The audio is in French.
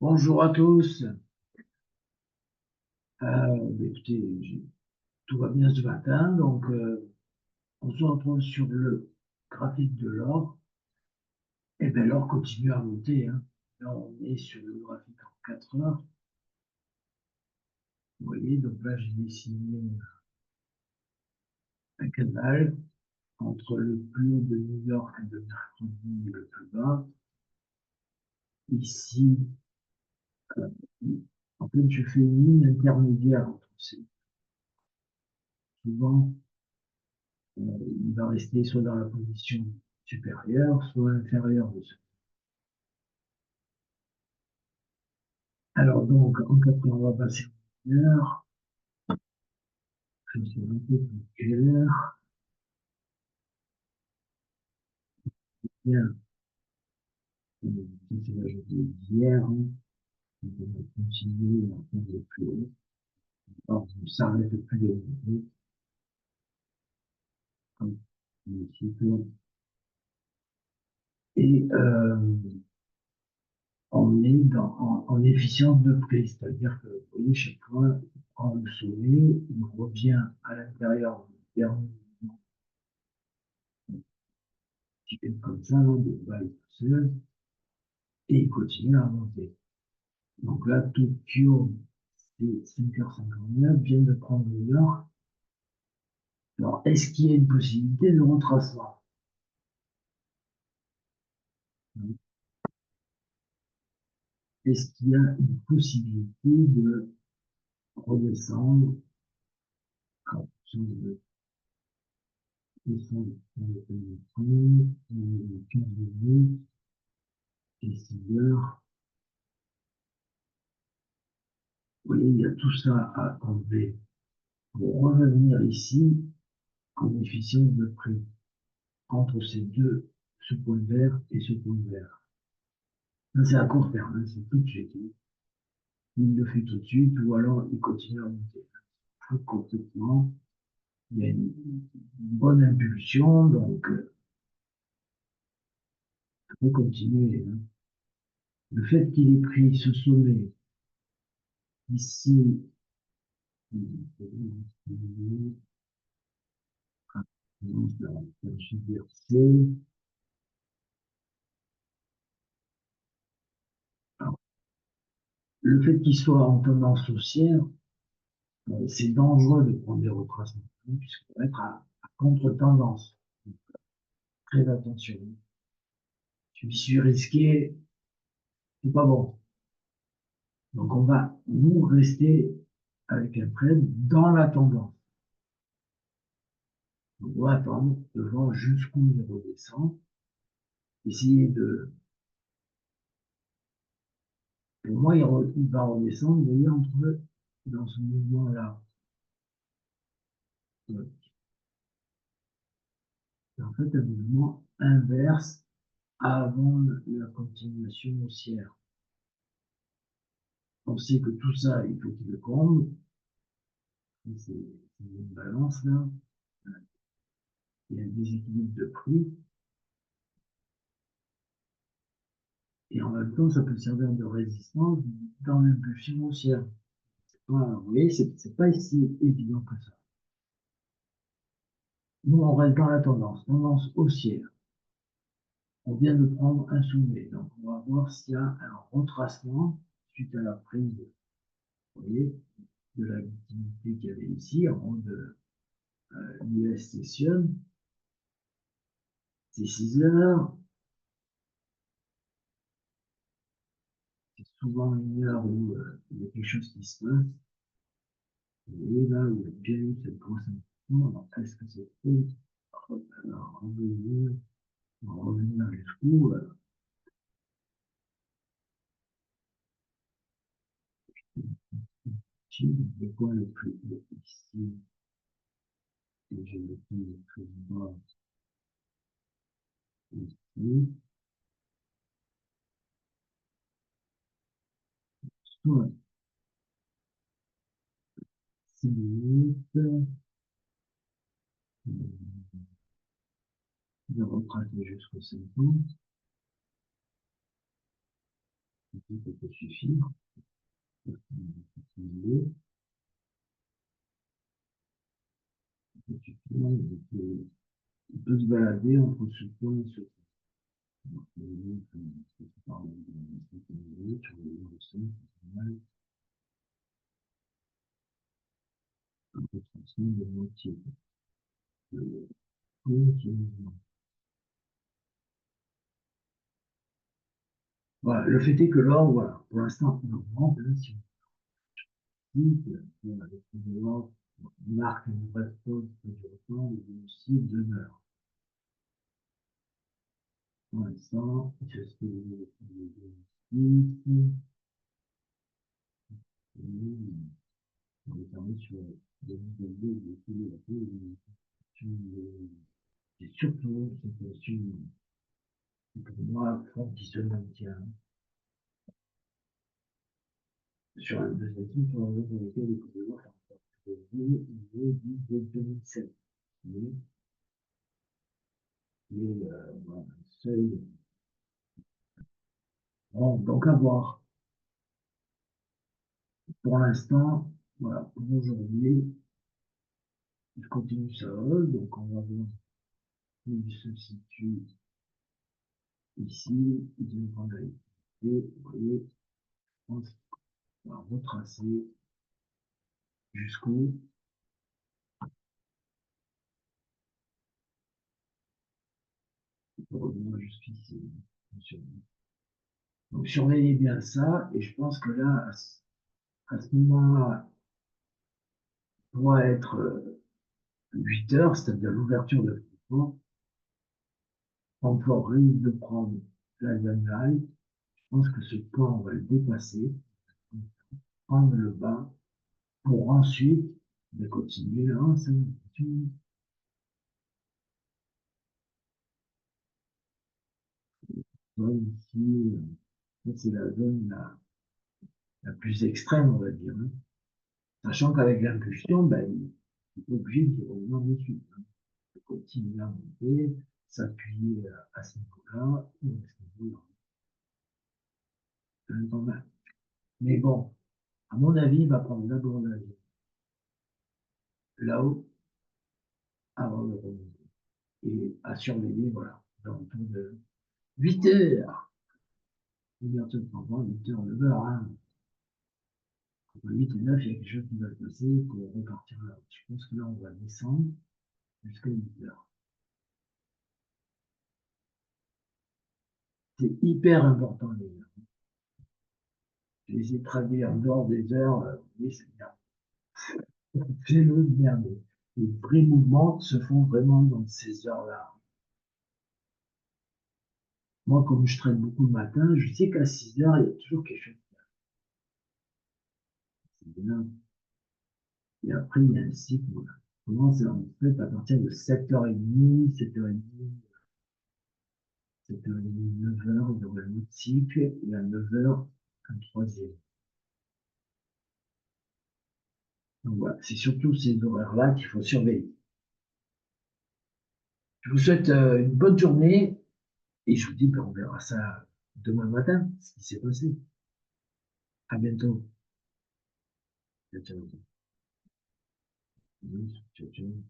Bonjour à tous. Écoutez, tout va bien ce matin, donc on se retrouve sur le graphique de l'or. Et bien l'or continue à monter, hein. Là, on est sur le graphique en 4 heures. Vous voyez, donc là, j'ai dessiné un canal entre le plus haut de New York de mercredi et le plus bas. Ici, en fait, je fais une ligne intermédiaire entre ces. Souvent, il va rester soit dans la position supérieure, soit inférieure de ce. Alors donc, en 4 heures, on va passer en 1 heure. Je sais un peu plus clair. Bien, c'est la journée d'hier. On va continuer à faire le plus haut. Alors, on s'arrête plus de monter. Comme ici, et on est en efficience de prix, c'est-à-dire que, vous voyez, chaque fois, on prend le sommet, il revient à l'intérieur du dernier mouvement, qui fait comme ça, de vague seul, et il continue à monter. Donc là, Tokyo, c'est 5h59, vient de prendre New York. Alors, est-ce qu'il y a une possibilité de retracement? Est-ce qu'il y a une possibilité de redescendre en fonction de descendre dans le pays, 15 minutes et 6 heures? Vous voyez, il y a tout ça à enlever pour revenir ici en efficience de prix entre ces deux, ce point vert et ce point vert. Ça, c'est à court terme, hein, c'est tout de suite. Il le fait tout de suite ou alors il continue à monter. Complètement, il y a une bonne impulsion, donc il faut continuer, hein. Le fait qu'il ait pris ce sommet ici, le fait qu'il soit en tendance haussière, c'est dangereux de prendre des retracements, puisqu'on va être à contre-tendance. Très attention. Je suis risqué, c'est pas bon. Donc on va nous rester avec un trade dans la tendance. On doit attendre de voir jusqu'où il redescend. Essayer de. Pour moi, il va redescendre, vous voyez, entre dans ce mouvement-là. C'est en fait un mouvement inverse avant la continuation haussière. On sait que tout ça, il faut qu'il le comble. C'est une balance là. Il y a un déséquilibre de prix. Et en même temps, ça peut servir de résistance dans l'impulsion haussière. Voilà, vous voyez, c'est pas si évident que ça. Nous, on reste dans la tendance haussière. On vient de prendre un sommet, donc on va voir s'il y a un retracement suite à la prise, vous voyez, de la liquidité qu'il y avait ici en haut de l'US Session. C'est 6 heures. C'est souvent une heure où il y a quelque chose qui se passe. Vous voyez là, où il y a bien eu cette grosse impulsion. Alors, est-ce que c'est fait? Alors, revenir jusqu'où le point le plus ici, et je le point le plus bas ici, soit 6 minutes, de retracer jusqu'au 50, Ça peut suffire. Il peut se balader entre ce point et ce point. On peut transmettre de moitié. Voilà, le fait est que là, voilà, pour l'instant, on remplace on marque une vraie pause du temps et aussi demeure. Pour l'instant, je suis ici. On est tombé sur des vidéos de c'est surtout cette question, pour moi, fort qui se maintient sur un deuxième site pour lequel il faut voir il est de 2007. Voilà, seuil. Bon, donc à voir. Pour l'instant, voilà, pour aujourd'hui, il continue sa hausse, donc on va voir où il se situe ici, il vient prendre la liquidité, vous voyez, on va retracer jusqu'au revenir jusqu'ici. Donc surveillez bien ça, et je pense que là, à ce moment-là, pourra être 8 heures, c'est-à-dire l'ouverture de Francfort. Francfort risque de prendre la diagonale. Je pense que ce point, on va le dépasser, prendre le bas, pour ensuite de continuer là, ça, ici, c'est la zone la plus extrême, on va dire. Hein. Sachant qu'avec l'impulsion, ben, il est obligé de revenir dessus. Hein. De continuer à monter, s'appuyer à ce niveau-là, ou à ce niveau-là. Mais bon, à mon avis, il va prendre d'abord là-haut avant de remonter. Et à surveiller, voilà, dans autour de 8 heures. 1 heure de temps, 8 heures, 9 heures. Hein. Entre 8 et 9, il y a quelque chose qui va se passer pour repartir là. Je pense que là, on va descendre jusqu'à 8 heures. C'est hyper important, les gars. J'ai essayé de traduire en dehors des heures, oui, c'est bien. C'est le bien. Les vrais mouvements se font vraiment dans ces heures-là. Moi, comme je traîne beaucoup le matin, je sais qu'à 6 heures, il y a toujours quelque chose. C'est bien. Et après, il y a un cycle. Voilà. Comment c'est en fait à partir de 7h30, 7h30, 7h30, 9h, il y aura un autre cycle, et à 9h, un troisième. Donc voilà, c'est surtout ces horaires-là qu'il faut surveiller. Je vous souhaite une bonne journée et je vous dis qu'on verra ça demain matin, ce qui s'est passé. À bientôt. Ciao, ciao. Ciao, ciao.